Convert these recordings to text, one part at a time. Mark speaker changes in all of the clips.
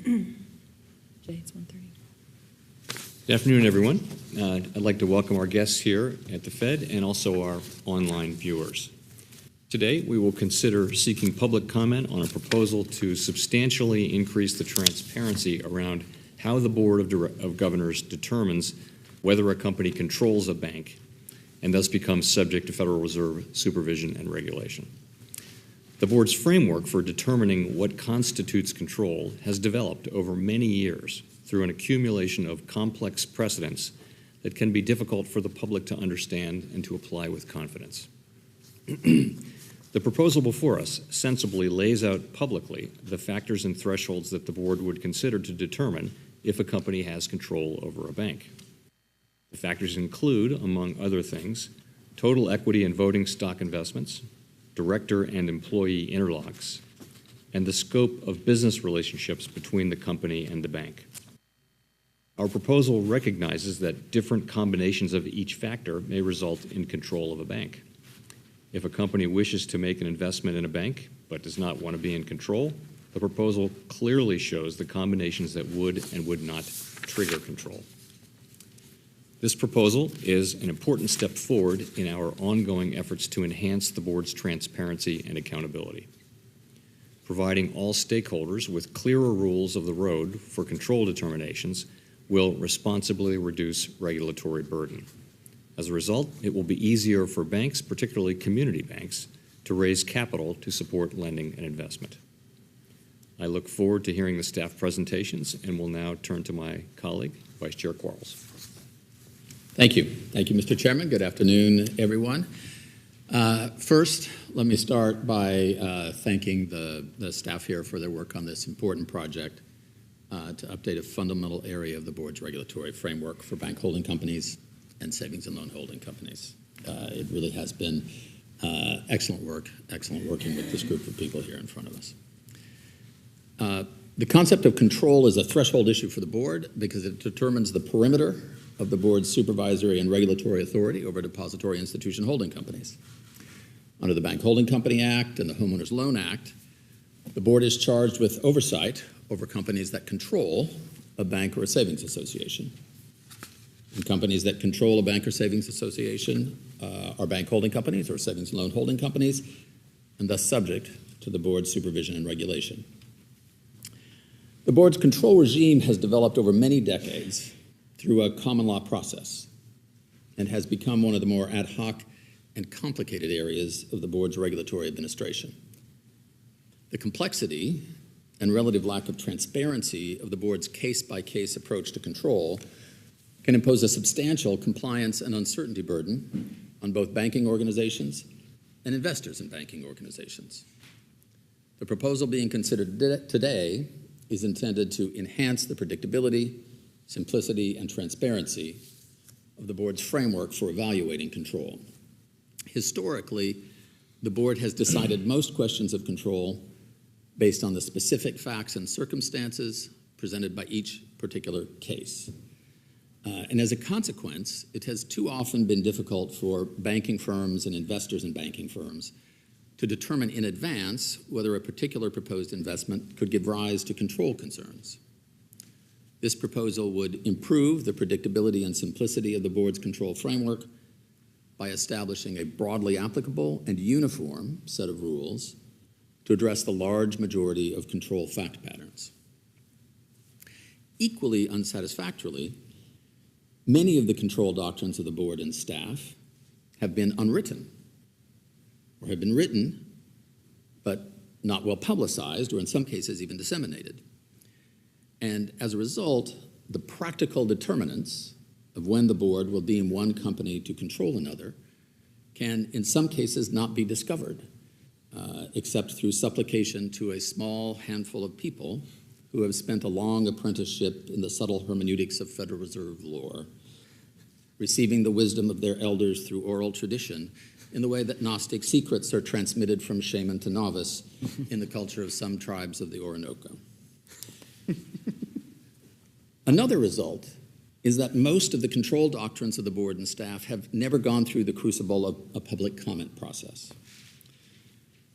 Speaker 1: Jay, it's 1:30.
Speaker 2: Good afternoon, everyone. I'd like to welcome our guests here at the Fed and also our online viewers. Today, we will consider seeking public comment on a proposal to substantially increase the transparency around how the Board of Governors determines whether a company controls a bank and thus becomes subject to Federal Reserve supervision and regulation. The Board's framework for determining what constitutes control has developed over many years through an accumulation of complex precedents that can be difficult for the public to understand and to apply with confidence. The proposal before us sensibly lays out publicly the factors and thresholds that the Board would consider to determine if a company has control over a bank. The factors include, among other things, total equity and voting stock investments, director and employee interlocks, and the scope of business relationships between the company and the bank. Our proposal recognizes that different combinations of each factor may result in control of a bank. If a company wishes to make an investment in a bank but does not want to be in control, the proposal clearly shows the combinations that would and would not trigger control. This proposal is an important step forward in our ongoing efforts to enhance the Board's transparency and accountability. Providing all stakeholders with clearer rules of the road for control determinations will responsibly reduce regulatory burden. As a result, it will be easier for banks, particularly community banks, to raise capital to support lending and investment. I look forward to hearing the staff presentations and will now turn to my colleague, Vice Chair Quarles.
Speaker 3: Thank you. Thank you, Mr. Chairman. Good afternoon, everyone. First, let me start by thanking the staff here for their work on this important project to update a fundamental area of the Board's regulatory framework for bank holding companies and savings and loan holding companies. It really has been excellent working with this group of people here in front of us. The concept of control is a threshold issue for the Board because it determines the perimeter of the Board's supervisory and regulatory authority over depository institution holding companies. Under the Bank Holding Company Act and the Homeowners Loan Act, the Board is charged with oversight over companies that control a bank or a savings association. And companies that control a bank or savings association are bank holding companies or savings and loan holding companies, and thus subject to the Board's supervision and regulation. The Board's control regime has developed over many decades through a common law process and has become one of the more ad hoc and complicated areas of the Board's regulatory administration. The complexity and relative lack of transparency of the Board's case-by-case approach to control can impose a substantial compliance and uncertainty burden on both banking organizations and investors in banking organizations. The proposal being considered today is intended to enhance the predictability, simplicity, and transparency of the Board's framework for evaluating control. Historically, the Board has decided most questions of control based on the specific facts and circumstances presented by each particular case. And as a consequence, it has too often been difficult for banking firms and investors in banking firms to determine in advance whether a particular proposed investment could give rise to control concerns. This proposal would improve the predictability and simplicity of the Board's control framework by establishing a broadly applicable and uniform set of rules to address the large majority of control fact patterns. Equally unsatisfactorily, many of the control doctrines of the Board and staff have been unwritten or have been written but not well publicized or in some cases even disseminated. And as a result, the practical determinants of when the Board will deem one company to control another can in some cases not be discovered except through supplication to a small handful of people who have spent a long apprenticeship in the subtle hermeneutics of Federal Reserve lore, receiving the wisdom of their elders through oral tradition in the way that Gnostic secrets are transmitted from shaman to novice in the culture of some tribes of the Orinoco. Another result is that most of the control doctrines of the Board and staff have never gone through the crucible of a public comment process.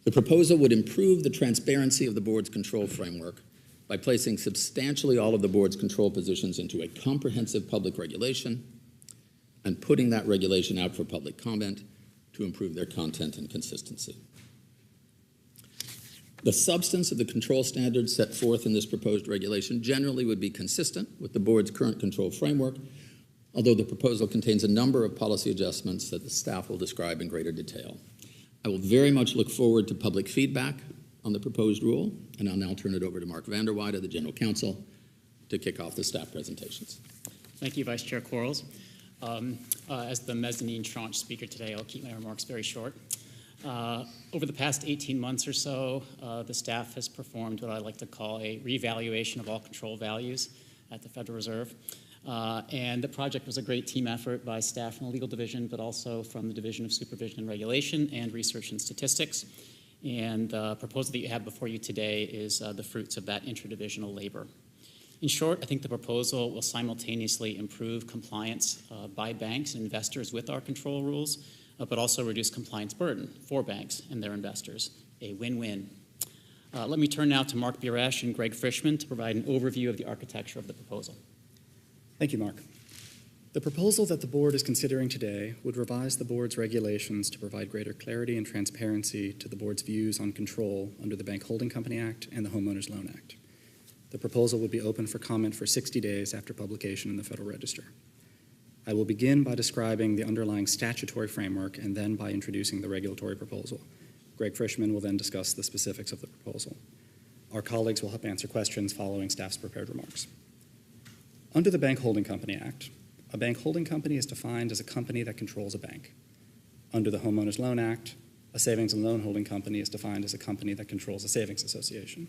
Speaker 3: The proposal would improve the transparency of the Board's control framework by placing substantially all of the board's control positions into a comprehensive public regulation and putting that regulation out for public comment to improve their content and consistency. The substance of the control standards set forth in this proposed regulation generally would be consistent with the board's current control framework, although the proposal contains a number of policy adjustments that the staff will describe in greater detail. I will very much look forward to public feedback on the proposed rule, and I'll now turn it over to Mark Vanderweide, the General Counsel, to kick off the staff presentations.
Speaker 1: Thank you, Vice Chair Quarles. As the mezzanine tranche speaker today, I'll keep my remarks very short. Over the past 18 months or so, the staff has performed what I like to call a reevaluation of all control values at the Federal Reserve. And the project was a great team effort by staff from the legal division, but also from the Division of Supervision and Regulation and Research and Statistics. And the proposal that you have before you today is the fruits of that interdivisional labor. In short, I think the proposal will simultaneously improve compliance by banks and investors with our control rules, but also reduce compliance burden for banks and their investors. A win-win. Let me turn now to Mark Buresh and Greg Frischman to provide an overview of the architecture of the proposal.
Speaker 4: Thank you, Mark. The proposal that the board is considering today would revise the board's regulations to provide greater clarity and transparency to the board's views on control under the Bank Holding Company Act and the Homeowners Loan Act. The proposal will be open for comment for 60 days after publication in the Federal Register. I will begin by describing the underlying statutory framework and then by introducing the regulatory proposal. Greg Frischman will then discuss the specifics of the proposal. Our colleagues will help answer questions following staff's prepared remarks. Under the Bank Holding Company Act, a bank holding company is defined as a company that controls a bank. Under the Homeowners Loan Act, a savings and loan holding company is defined as a company that controls a savings association.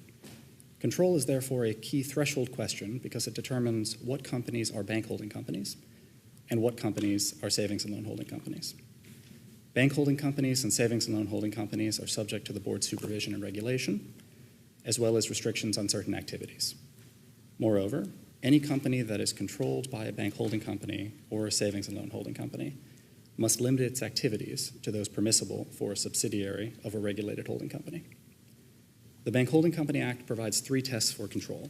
Speaker 4: Control is therefore a key threshold question because it determines what companies are bank holding companies and what companies are savings and loan holding companies. Bank holding companies and savings and loan holding companies are subject to the board's supervision and regulation, as well as restrictions on certain activities. Moreover, any company that is controlled by a bank holding company or a savings and loan holding company must limit its activities to those permissible for a subsidiary of a regulated holding company. The Bank Holding Company Act provides 3 tests for control.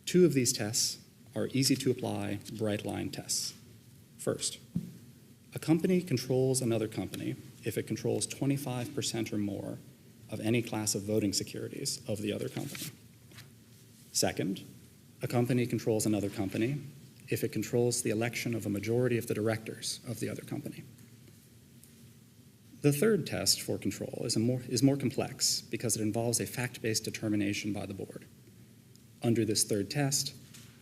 Speaker 4: 2 of these tests are easy-to-apply, bright-line tests. First, a company controls another company if it controls 25% or more of any class of voting securities of the other company. Second, a company controls another company if it controls the election of a majority of the directors of the other company. The third test for control is more complex because it involves a fact-based determination by the board. Under this third test,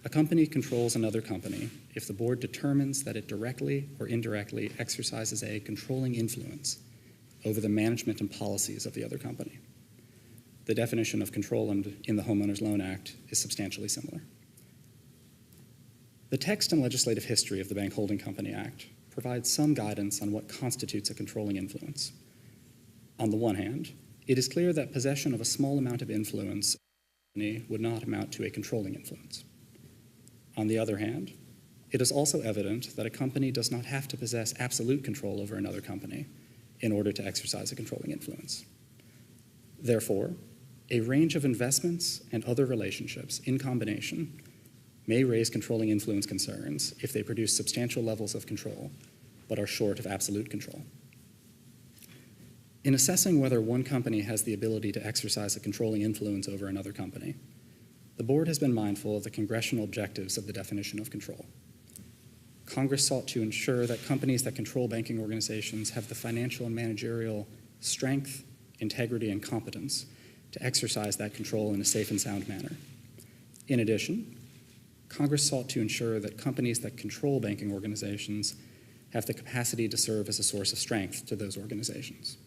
Speaker 4: a company controls another company if the board determines that it directly or indirectly exercises a controlling influence over the management and policies of the other company. The definition of control in the Homeowners Loan Act is substantially similar. The text and legislative history of the Bank Holding Company Act provides some guidance on what constitutes a controlling influence. On the one hand, it is clear that possession of a small amount of influence would not amount to a controlling influence. On the other hand, it is also evident that a company does not have to possess absolute control over another company in order to exercise a controlling influence. Therefore, a range of investments and other relationships in combination may raise controlling influence concerns if they produce substantial levels of control, but are short of absolute control. In assessing whether one company has the ability to exercise a controlling influence over another company, the board has been mindful of the congressional objectives of the definition of control. Congress sought to ensure that companies that control banking organizations have the financial and managerial strength, integrity, and competence to exercise that control in a safe and sound manner. In addition, Congress sought to ensure that companies that control banking organizations have the capacity to serve as a source of strength to those organizations.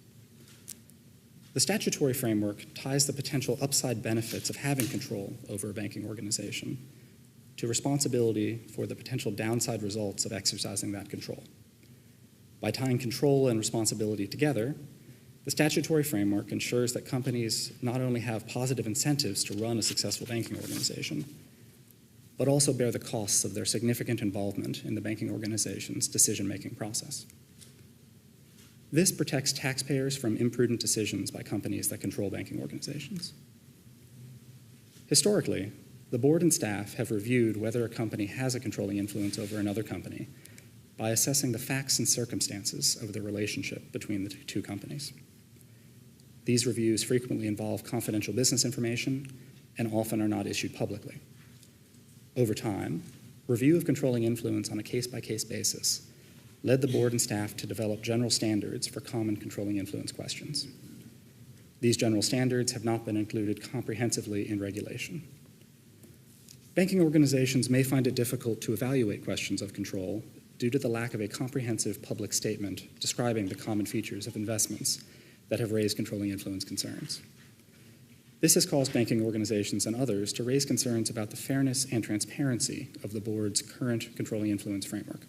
Speaker 4: The statutory framework ties the potential upside benefits of having control over a banking organization to responsibility for the potential downside results of exercising that control. By tying control and responsibility together, the statutory framework ensures that companies not only have positive incentives to run a successful banking organization, but also bear the costs of their significant involvement in the banking organization's decision-making process. This protects taxpayers from imprudent decisions by companies that control banking organizations. Historically, the board and staff have reviewed whether a company has a controlling influence over another company by assessing the facts and circumstances of the relationship between the two companies. These reviews frequently involve confidential business information and often are not issued publicly. Over time, review of controlling influence on a case-by-case basis led the board and staff to develop general standards for common controlling influence questions. These general standards have not been included comprehensively in regulation. Banking organizations may find it difficult to evaluate questions of control due to the lack of a comprehensive public statement describing the common features of investments that have raised controlling influence concerns. This has caused banking organizations and others to raise concerns about the fairness and transparency of the board's current controlling influence framework.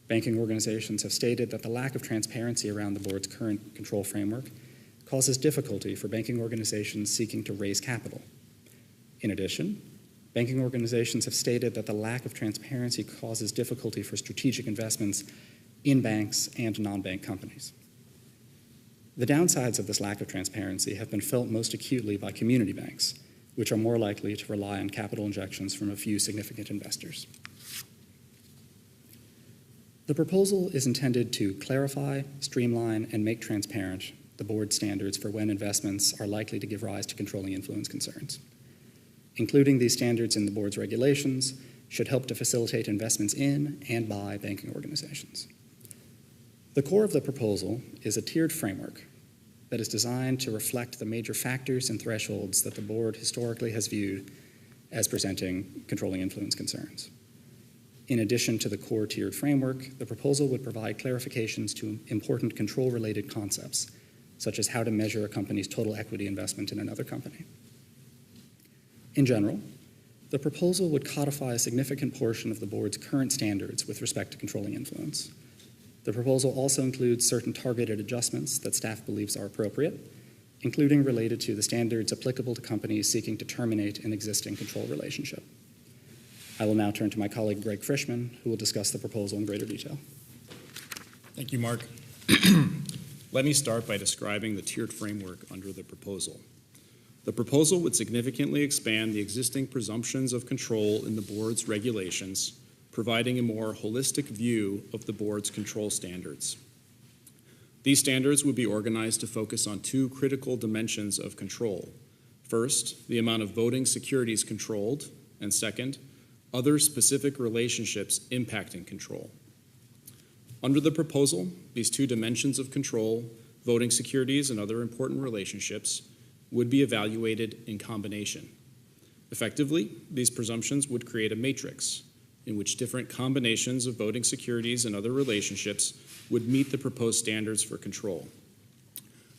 Speaker 4: Banking organizations have stated that the lack of transparency around the board's current control framework causes difficulty for banking organizations seeking to raise capital. In addition, banking organizations have stated that the lack of transparency causes difficulty for strategic investments in banks and non-bank companies. The downsides of this lack of transparency have been felt most acutely by community banks, which are more likely to rely on capital injections from a few significant investors. The proposal is intended to clarify, streamline, and make transparent the board standards for when investments are likely to give rise to controlling influence concerns. Including these standards in the board's regulations should help to facilitate investments in and by banking organizations. The core of the proposal is a tiered framework that is designed to reflect the major factors and thresholds that the board historically has viewed as presenting controlling influence concerns. In addition to the core tiered framework, the proposal would provide clarifications to important control-related concepts, such as how to measure a company's total equity investment in another company. In general, the proposal would codify a significant portion of the board's current standards with respect to controlling influence. The proposal also includes certain targeted adjustments that staff believes are appropriate, including related to the standards applicable to companies seeking to terminate an existing control relationship. I will now turn to my colleague Greg Frischman, who will discuss the proposal in greater detail.
Speaker 5: Thank you, Mark. Let me start by describing the tiered framework under the proposal. The proposal would significantly expand the existing presumptions of control in the board's regulations, providing a more holistic view of the board's control standards. These standards would be organized to focus on two critical dimensions of control. First, the amount of voting securities controlled, and second, other specific relationships impacting control. Under the proposal, these two dimensions of control, voting securities and other important relationships, would be evaluated in combination. Effectively, these presumptions would create a matrix in which different combinations of voting securities and other relationships would meet the proposed standards for control.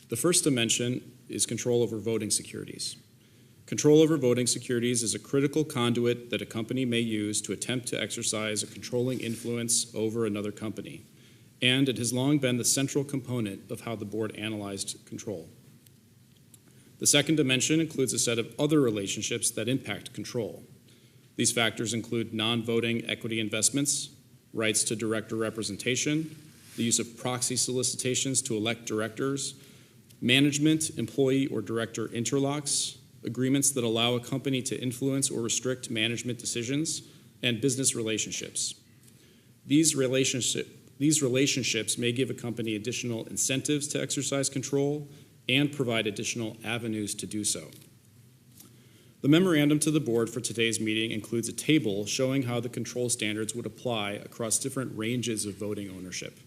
Speaker 5: The first dimension is control over voting securities. Control over voting securities is a critical conduit that a company may use to attempt to exercise a controlling influence over another company, and it has long been the central component of how the board analyzed control. The second dimension includes a set of other relationships that impact control. These factors include non-voting equity investments, rights to director representation, the use of proxy solicitations to elect directors, management, employee, or director interlocks, agreements that allow a company to influence or restrict management decisions, and business relationships. These relationships may give a company additional incentives to exercise control and provide additional avenues to do so. The memorandum to the board for today's meeting includes a table showing how the control standards would apply across different ranges of voting ownership.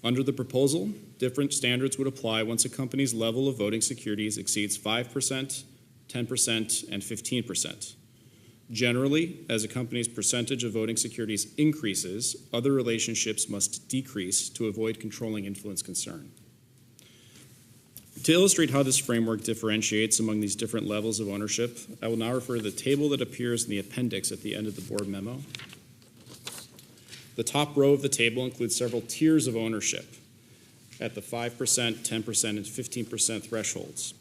Speaker 5: Under the proposal, different standards would apply once a company's level of voting securities exceeds 5%, 10%, and 15%. Generally, as a company's percentage of voting securities increases, other relationships must decrease to avoid controlling influence concern. To illustrate how this framework differentiates among these different levels of ownership, I will now refer to the table that appears in the appendix at the end of the board memo. The top row of the table includes several tiers of ownership at the 5%, 10%, and 15% thresholds.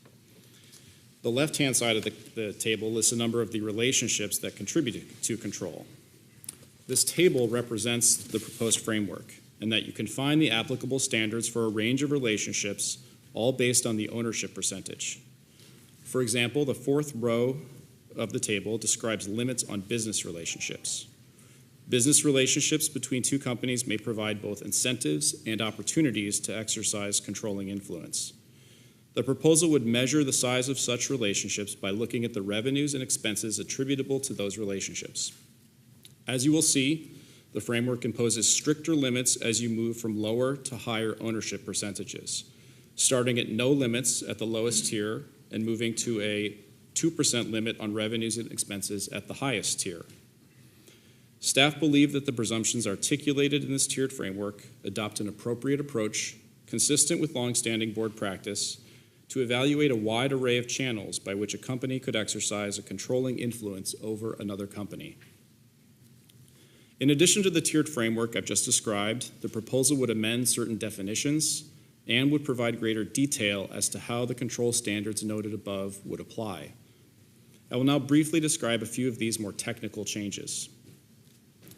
Speaker 5: The left-hand side of the table lists a number of the relationships that contribute to control. This table represents the proposed framework, and that you can find the applicable standards for a range of relationships, all based on the ownership percentage. For example, the fourth row of the table describes limits on business relationships. Business relationships between two companies may provide both incentives and opportunities to exercise controlling influence. The proposal would measure the size of such relationships by looking at the revenues and expenses attributable to those relationships. As you will see, the framework imposes stricter limits as you move from lower to higher ownership percentages, starting at no limits at the lowest tier and moving to a 2% limit on revenues and expenses at the highest tier. Staff believe that the presumptions articulated in this tiered framework adopt an appropriate approach consistent with longstanding board practice to evaluate a wide array of channels by which a company could exercise a controlling influence over another company. In addition to the tiered framework I've just described, the proposal would amend certain definitions and would provide greater detail as to how the control standards noted above would apply. I will now briefly describe a few of these more technical changes.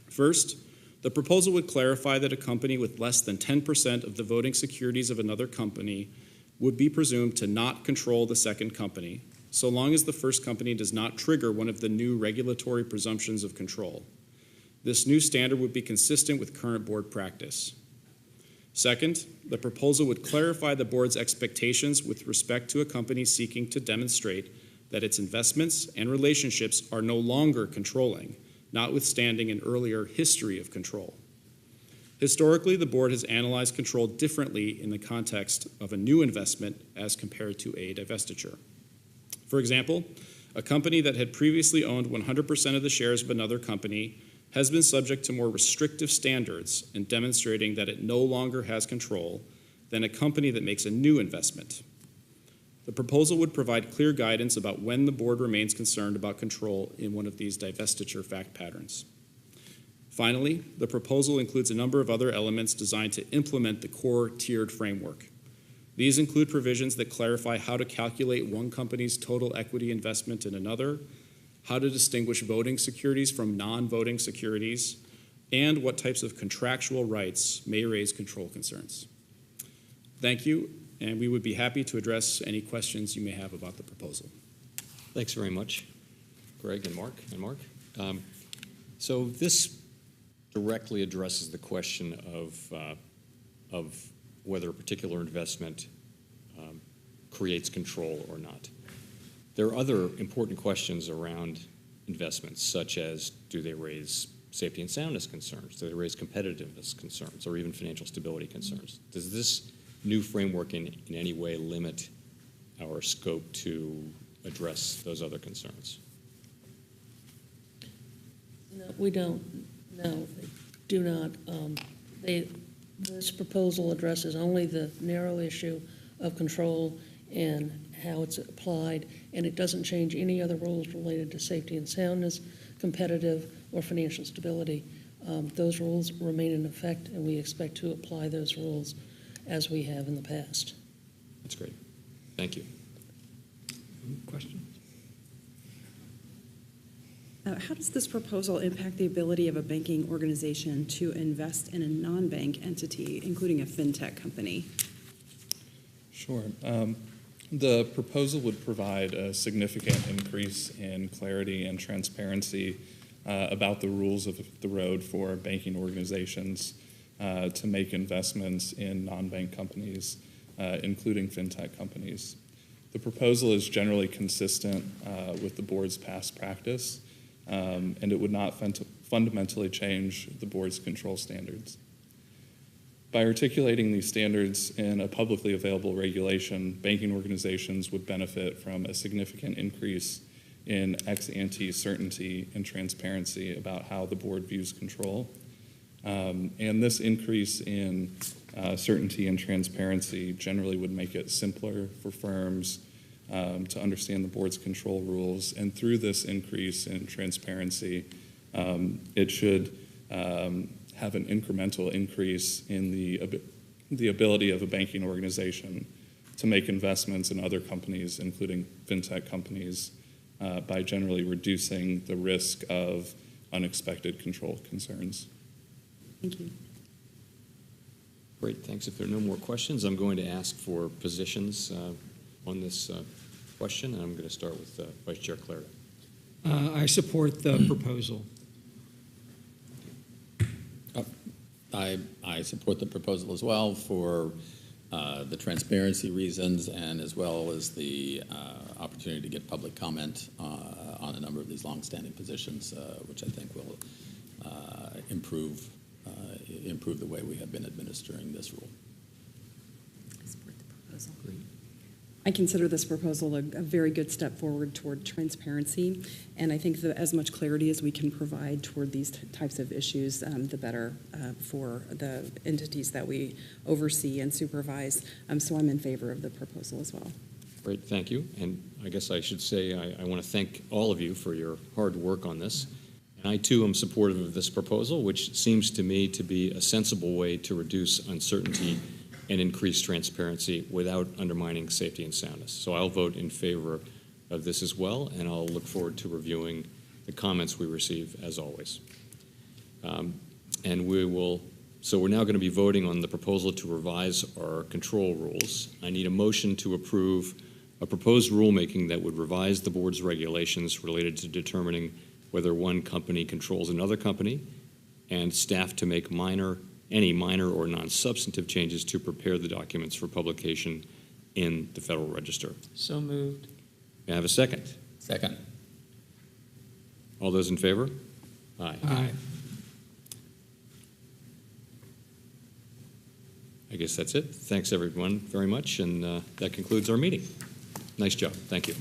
Speaker 5: First, the proposal would clarify that a company with less than 10% of the voting securities of another company would be presumed to not control the second company, so long as the first company does not trigger one of the new regulatory presumptions of control. This new standard would be consistent with current board practice. Second, the proposal would clarify the board's expectations with respect to a company seeking to demonstrate that its investments and relationships are no longer controlling, notwithstanding an earlier history of control. Historically, the board has analyzed control differently in the context of a new investment as compared to a divestiture. For example, a company that had previously owned 100% of the shares of another company has been subject to more restrictive standards in demonstrating that it no longer has control than a company that makes a new investment. The proposal would provide clear guidance about when the board remains concerned about control in one of these divestiture fact patterns. Finally, the proposal includes a number of other elements designed to implement the core tiered framework. These include provisions that clarify how to calculate one company's total equity investment in another, how to distinguish voting securities from non-voting securities, and what types of contractual rights may raise control concerns. Thank you, and we would be happy to address any questions you may have about the proposal.
Speaker 2: Thanks very much, Greg and Mark. So this directly addresses the question of whether a particular investment creates control or not. There are other important questions around investments, such as do they raise safety and soundness concerns, do they raise competitiveness concerns, or even financial stability concerns? Does this new framework in any way limit our scope to address those other concerns?
Speaker 6: No, we don't. No, they do not. This proposal addresses only the narrow issue of control and how it's applied, and it doesn't change any other rules related to safety and soundness, competitive, or financial stability. Those rules remain in effect, and we expect to apply those rules as we have in the past.
Speaker 2: That's great. Thank you. Questions?
Speaker 7: How does this proposal impact the ability of a banking organization to invest in a non-bank entity, including a fintech company?
Speaker 8: Sure. The proposal would provide a significant increase in clarity and transparency about the rules of the road for banking organizations to make investments in non-bank companies, including fintech companies. The proposal is generally consistent with the board's past practice, and it would not fundamentally change the board's control standards. By articulating these standards in a publicly available regulation, banking organizations would benefit from a significant increase in ex-ante certainty and transparency about how the board views control. And this increase in certainty and transparency generally would make it simpler for firms to understand the board's control rules. And through this increase in transparency, it should have an incremental increase in the ability of a banking organization to make investments in other companies, including fintech companies, by generally reducing the risk of unexpected control concerns.
Speaker 7: Thank you.
Speaker 2: Great, thanks. If there are no more questions, I'm going to ask for positions on this question, and I'm going to start with Vice Chair Clarida.
Speaker 9: I support the proposal.
Speaker 3: I support the proposal as well for the transparency reasons and as well as the opportunity to get public comment on a number of these longstanding positions, which I think will improve the way we have been administering this rule.
Speaker 7: I support the proposal. I consider this proposal a very good step forward toward transparency, and I think that as much clarity as we can provide toward these types of issues, the better for the entities that we oversee and supervise. So I'm in favor of the proposal as well.
Speaker 2: Great, thank you. And I guess I should say I want to thank all of you for your hard work on this. And I, too, am supportive of this proposal, which seems to me to be a sensible way to reduce uncertainty and increase transparency without undermining safety and soundness. So I'll vote in favor of this as well, and I'll look forward to reviewing the comments we receive, as always. So we're now going to be voting on the proposal to revise our control rules. I need a motion to approve a proposed rulemaking that would revise the board's regulations related to determining whether one company controls another company, and staff to make any minor or non-substantive changes to prepare the documents for publication in the Federal Register.
Speaker 9: So moved.
Speaker 2: May I have a second?
Speaker 3: Second.
Speaker 2: All those in favor? Aye.
Speaker 9: Aye.
Speaker 2: I guess that's it. Thanks, everyone, very much, and that concludes our meeting. Nice job. Thank you.